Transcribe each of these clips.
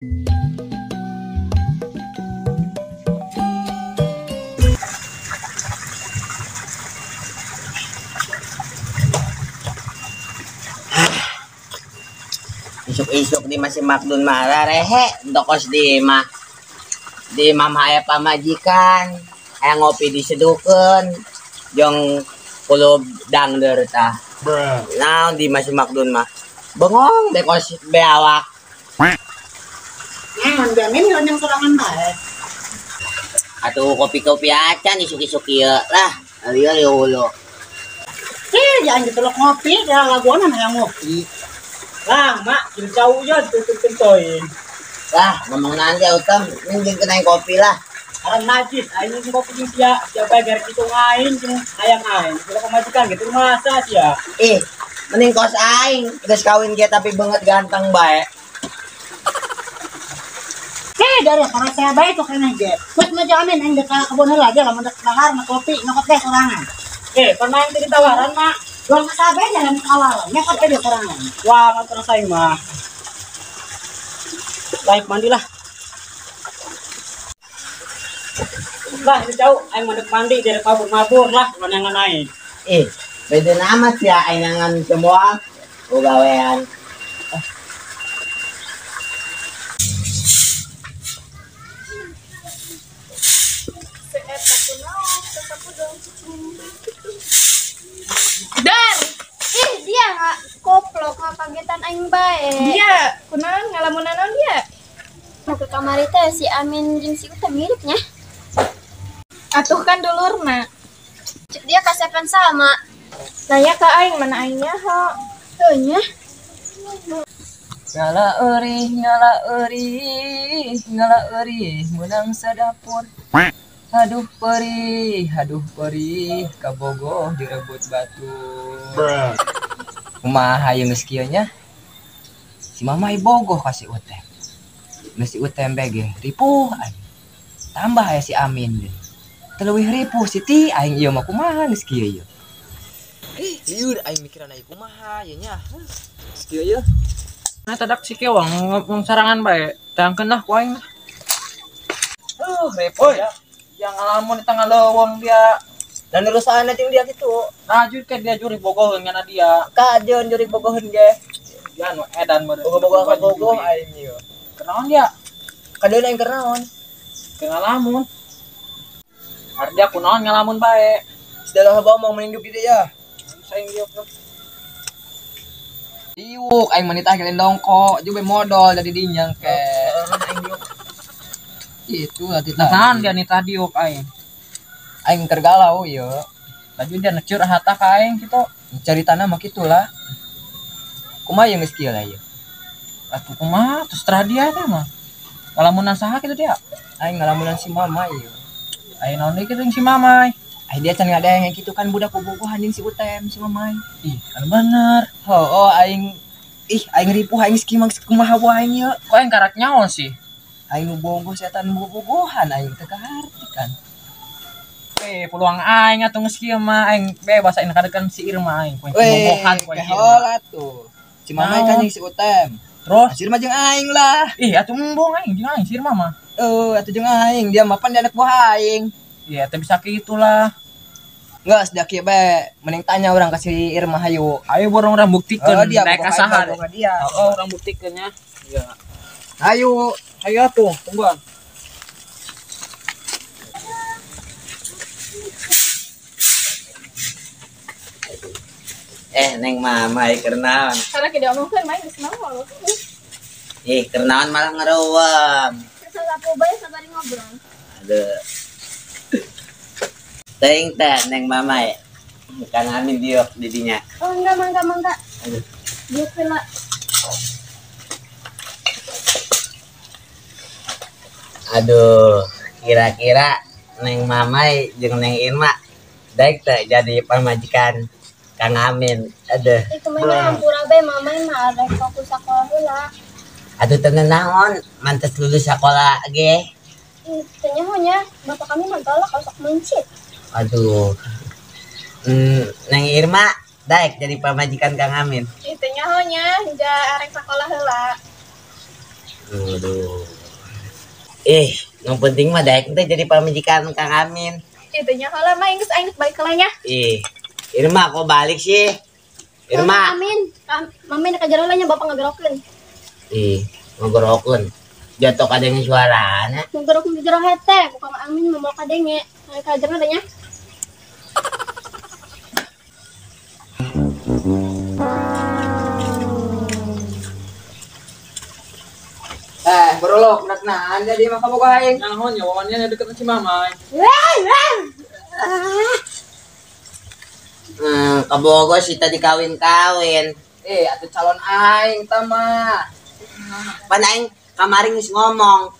Isuk-isuk di masih makdun marah rehe dokos di mama aya pamajikan aya ngopi disedukeun jong kulo dangder tah nah di masih makdun mah bengong bekos beawak jamin yang serangan bae atuh kopi-kopi acan isuk-isuk ieu lah alieu hulu jangan ditolak ngopi ya laguan yang ngopi lah mak jauh ya tutup kentoin lah ngomong nanti utam mending kena kopi lah orang najis ini kopi jeung sia bagar kitu ngain jeung hayang aing kalau pamajikan gitu masa sia mending kos aing geus kawin ge tapi banget ganteng bae dari karena saya baik kok kena ge buat majamin aing dekat kebun heula aja lamun dek lahar na kopi nyokot teh sorangan pernah yang ditawaran mak jual kasabe jangan kawalan nyokot teh sorangan wah ngatur saing mah baik mandilah lah ini jauh aing mandek mandi dari mabur lah manangan aing beda amat ya ainangan semua gawean Dar, dia nggak koplok nggak kagetan aing bae. Dia, kunaon ngalamunan naon dia? Mau ke kamar teh si Amin jeung si Uta miripnya. Atuh kan dulurna. Cek dia kasepan sama. Nanya ke aing mana aingnya ho. Teu nya. Ngala eurih menang sadapur. Aduh perih kabogoh direbut batu. Kumaha yang geus kieu nya? Si Mamai bogoh kasih utem. Geus si utem bege ripuh aing. Tambah aya si Amin deui. Teu leuwih ripuh si Ti aing ieu mah kumaha geus kieu ieu. Liur aing mikiran aya kumaha ye nya. Geus kieu ieu. Nah tadak si kewang ngomong sarangan bae. Tangkeun lah ku aing. Repot ya. Yang ngalamun di tengah leuweung dia. Dan urusan jeung dia gitu. Najud ke dia juri bogoheun kana dia. Kajeun juri bogoheun ge. Dia anu edan meureun. Bogoh aing ieu. Kenaon dia? Kadeuna aing keur naon? Keur ngalamun. Ari dia kunaon ngalamun bae. Sedang ngomong mending di dieu ya. Saing dia. Iuk aing manitah kelen dongko, juga modal dari dinyang ke. Itu latih Nahan dia nitah diuk aing. Aing keur galau ieu. Laju dia neceur hata ka aing kitu. Caritana mah kitulah. Kumaha yang geus kieu lah ieu? Atuh kumaha terus terah dia teh mah. Ngalamunan saha kitu dia? Aing ngalamunan si Mama ieu. Aing naon deui kitu si Mamai. Dia can ngadeng gitu kan budak bogohan jeung si Utem si Mamai. Kan bener. Aing ripuh aing skimang kumaha wae aing ieu. Kok aing karak nyaon sih? Aing nu bogoh setan bogohan aing teu kaharti kan. Peluang aing atuh geus kieu mah aing bebas aing kadekan si Irma aing. Poin bogohan poin Irma. Heula tuh. Si Mamai kan jeung si Utem. Terus si Irma jeung aing lah. Atuh embong aing jeung aing si Irma mah. Atuh jeung aing dia mah pan dia anak buah aing. Iya, teh bisa kitulah. Enggak, sedak kieu bae. Mending tanya orang ka si Irma hayu. Ayo borong urang buktikeun dia naik ka saha. Dia. Urang buktikeun nya. Iya. Ayo Atuh, tungguan. Neng Mamai keur naon? Karena kita omongkeun main geus naon lo. Keur naon malah ngareuweung. Sasapo bae sabari ngobrol. Aduh. Teuing teh Neng Mamai. Kan Amin diuk di dinya. Oh enggak mangga. Aduh. Dia pula. Aduh, kira-kira Neng Mamai jeung Neng Irma daek teh jadi pamajikan Kang Amin. Aduh. Itu mah hampura bae mamai mah ada fokus sekolah heula. Atuh teu naon, mantes lulus sekolah ge. Teu nya bapak kami mah galak kalau sok mencit. Aduh. Neng Irma daek jadi pamajikan Kang Amin. Itu nya ja arek sekolah heula. Aduh. Yang penting mah daek teh jadi pamajikan Kang Amin. Itunya kalau mah ingus aing balik ke lainnya. Irma kok balik sih? Irma. Amin. Mami nak kejar lainnya bapak ngegerokin. Ngegorokeun. Jatuh kadang suarana. Ngegerokin kejar hete, bukan Amin mau kadenge. Kejar adanya. Berolok nak jadi mah kamu aing. Nahon ya wawannya deket si Mamai. Kabogo sih tadi kawin-kawin. Atuh calon aing tama. Pan aing kamaring geus ngomong.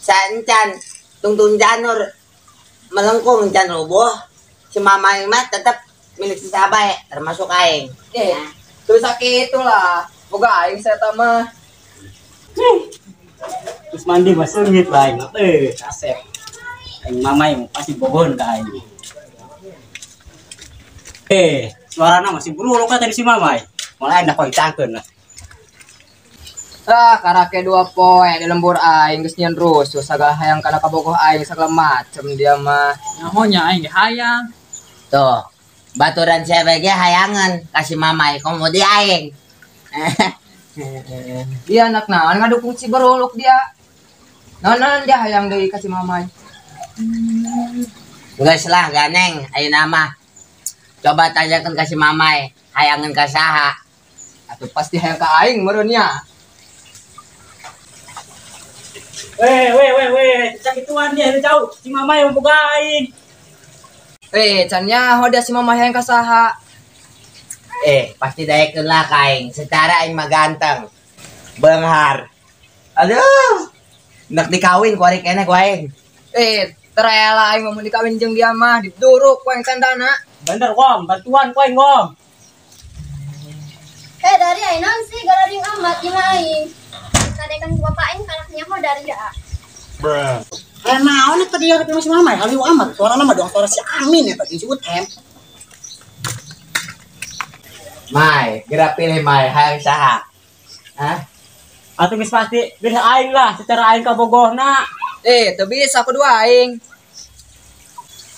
Sancan tungtung janur melengkung can rubuh. Si mamai mah tetap milik si sabae termasuk aing. Terus sakit itulah. Boga aing saya tama. Terus mandi mas sengit lah aing. Asep. Aing mamai pasti bohon ka aing. Suarana masih buruk kan tadi si mamai. Malah enak kok ditangkeun lah. Karake 2 poe di lembur aing geus nyen rusuh sagala hayang kana kabogoh aing sagala macem dia mah. Nahonnya aing hayang. Tuh, baturan cewek ge hayangan kasih mamai komodi aing. Dia anak naon ngadukung si berolok dia. Naon dia hayang deui kasih mamai. Geus lah ganeng ayeuna mah. Coba tanyakan kasih mamai hayangan ka saha. Atuh pasti hayang ka aing meureun nya. Weh, sakituan dia jauh. Si mamai mau boga aing. Cannya hoda si mamai hayang ka saha. Pasti daekeun lah ka aing. Secara aing mah ganteng. Beunghar. Aduh. Nak dikawin ku ari keneh ku aing. Terela aing mau dikawin jeung dia mah diduruk ku aing tandana. Bener Gom, bantuan ku aing Gom. Dari aing non sih gararing amat gimana aing. Tadi kan bapak aing anaknya mah dari ya. Naon tadi yang ketemu si mamai, haliu amat. Suarana mah dong suara si Amin ya tadi si Utem. Mai, gerak pilih mai hayang saha. Atuh geus pasti geus aing lah secara aing kabogohna. Teu bisa kudu aing.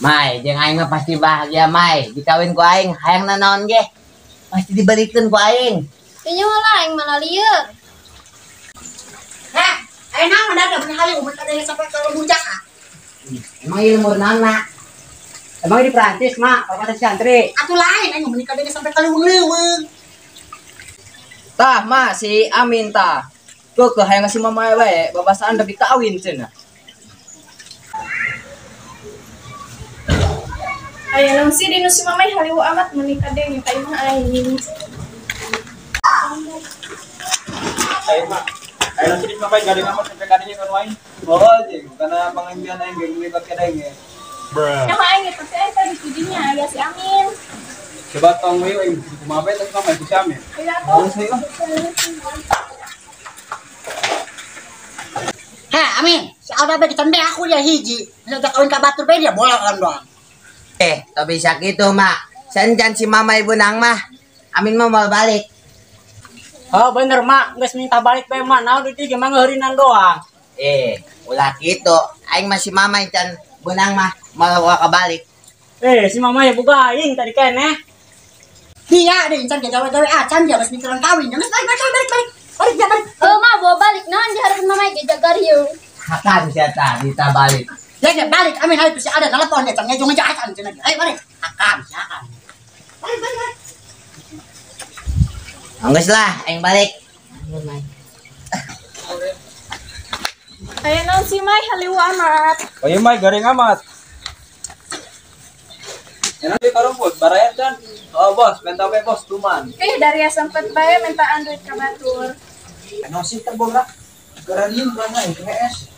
Mai, jeung aing mah pasti bahagia mai. Dikawin ku aing hayang nanaon ge. Pasti dibalikeun ku aing. Kayaknya malah aing mana lieur. Aing naon ada punya haliu umur kadang sampai ke buncak. Emang ilmu nana. Emang di Prancis mak, kalau kata santri. Atuh lain aing menikah kadang sampai ke leuweung. Tah mah si Amin tah. Keukeuk hayang si mamai wae babasaan da dikawin cenah. Aya naon sih dinu si mamai haliu amat menikah deh minta imah aing. Ayo nanti di Mamai garing amat sampai kadangnya kan wain. Karena pengambilan aing ge nglibat kadangnya. Ya mah aing tapi aing tadi studinya aya si Amin. Coba tong we aing kumaha bae teh Mamai ku si Amin. Aya tuh. Amin, si Alda bae ditembak aku dia hiji. Bisa kawin ka batur bae dia bola kan doang. Tak bisa gitu mak. Sanjan si mama ibu nang mah. Amin mah mau balik. Oh bener mak, geus minta balik bae mak. Naon duit ge mah heurinan doang. Ulah gitu. Aing masih mama can benang mah mau kabalik. Si mama ya boga aing tadi keneh. Dia ada incan gawe-gawe acan dia geus mikiran kawin. Geus balik. Balik dia balik. Mah bawa balik naon dihareukeun mama ge jaga rieu. Hakan sia tah dita balik. Ya balik, Amin hari itu si ada telepon dia can ngejong acan cenah. Ayo balik. Hakan. Balik. Anggus lah, aing balik. Aya naon si Mai haliu amat. Oh iya Mai garing amat. Enak di karumput, baraya can. Oh bos, minta bae bos tuman. Dari sempet bae mintaan duit ka batur. Ano sih terbongkar? Garanin berapa IPS?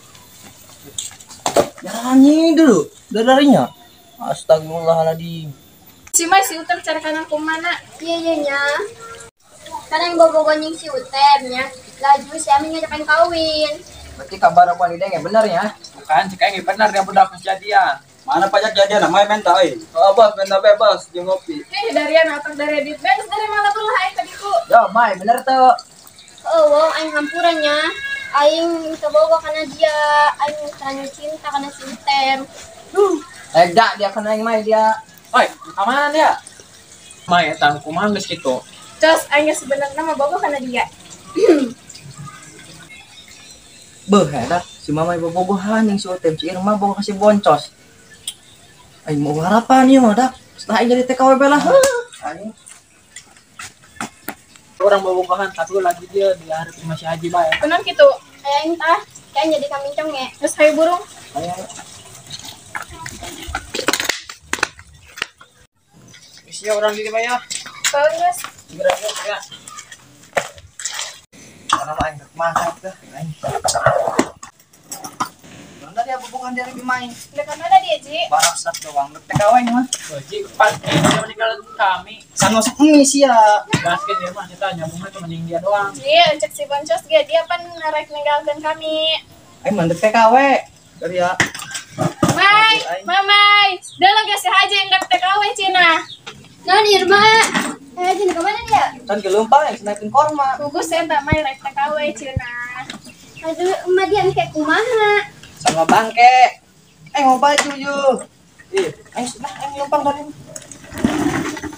Jangan dulu, dadarinya. Astagfirullahaladzim. Si Mai si Utem cari kanan kumana. Iya nya. Karena yang bobo nying si Utemnya. Laju si Amin ngajakin kawin. Berarti kabar apa nih deng bener ya? Bukan, cek yang benar dia budak kejadian. Mana pajak jadian namanya minta Oh bos, minta bebas jeung ngopi. Dari anak dari Edit Banks dari mana tuh lah aing tadi ku. Yo, Mai, bener tuh. Oh, wow, aing hampurannya. Aing kabawa kana dia, aing tanya cinta kana si Utem. Eda dia kena yang main dia. Oi, aman dia. May tan kumaha geus kitu. Jos aing sebenarnya mah bogo kana dia. Beuh eta si Mama bobogohan yang si Utem si Irma bogo kasih boncos. Aing mau harapan ieu mah dak. Setelah aing jadi TKW belah. Aing Orang bobogohan tapi lagi dia di hari masih haji bae. Kunaon kitu? Aing tah, kayak jadi kambing conge. Geus hayu burung. Isi orang di bae ya. Paun geus. Gerak ya. karena aing rek masak teh. Aing. Mana dia bobogohan dia lagi main. Dekat mana dia, Ji? Barasak doang rek TKW nya mah. Ji, pas dia meninggal kami. Sanosak emis ya. Basket dia mah kita nyambungnya cuma yang dia doang. Ji, cek si Boncos ge dia pan narek ninggalkeun kami. Aing mandek TKW. Dari ya. Mai, mamai. Dia lagi si Haji yang TKW Cina. Nah, Irma. Jadi kemana dia? Kan gelumpang yang senaikin korma. Gugus eta mai rek TKW Cina. Aduh, emak dia kayak kumaha. Sama bangke. Mau baju yuk. Ih, aing sudah aing lumpang dari.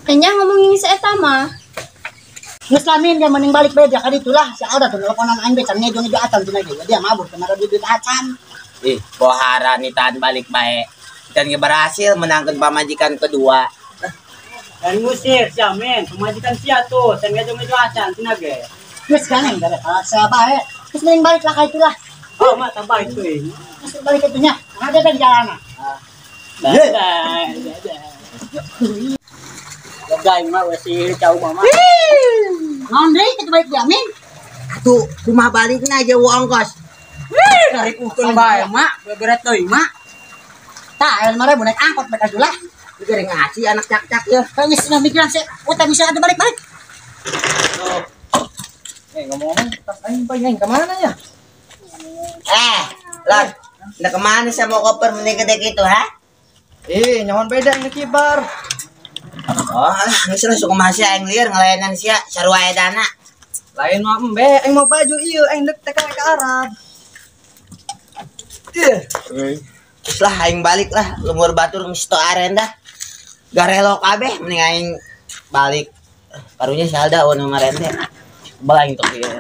Kayaknya ngomongin si Eta mah. Geus lamin dia mending balik bae dia ka ditu lah. Si Auda tuh teleponan aing becan ngejo acan cenah ge. Dia mabur kena duit acan. Ih, bohara nih tahan balik baik. Dan berhasil menangkan pamajikan kedua. Dan ngusir si Amin, pemajikan sia tuh, sen ngejo acan cenah ge. Geus ganeng dari saya bae. Geus mending balik lah ka itu lah. Oh, mah tambah itu. Geus balik ke nya. Ada di jalanan. Dadah. Gagay mah si cau mama. Naon deui kitu balik dia Amin? Atuh, rumah baliknya aja ongkos. Dari ukun bae mak, beberat teuing mak. Tah, el mare bonek angkot mereka julah. Digering ngasih anak cak-cak ya. Kayaknya sudah mikiran sih, udah bisa ada balik-balik. Ngomong-ngomong, tas aing pengen kemana ya? Lord, udah kemana sih mau koper menikah gitu, ha? Nyawan beda ini kibar. Oh, nggak suka masih aing liar ngelayanan sia sarua dana. Lain mah embe, aing mau baju ieu, aing dek TKW ke Arab. Terus lah aing balik lah, lumur batur mesti arenda. Garelo kabeh mending aing balik. Karunya salda wan marende. Balaing tok ieu.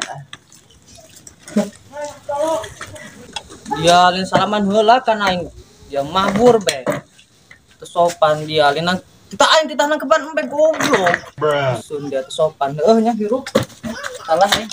Dia lin salaman heula kan aing. Dia mahur be. Teu sopan dia lin kita aing ditahan ke ban embe goblok. Sun dia teu sopan. Nya hirup. Salah aing.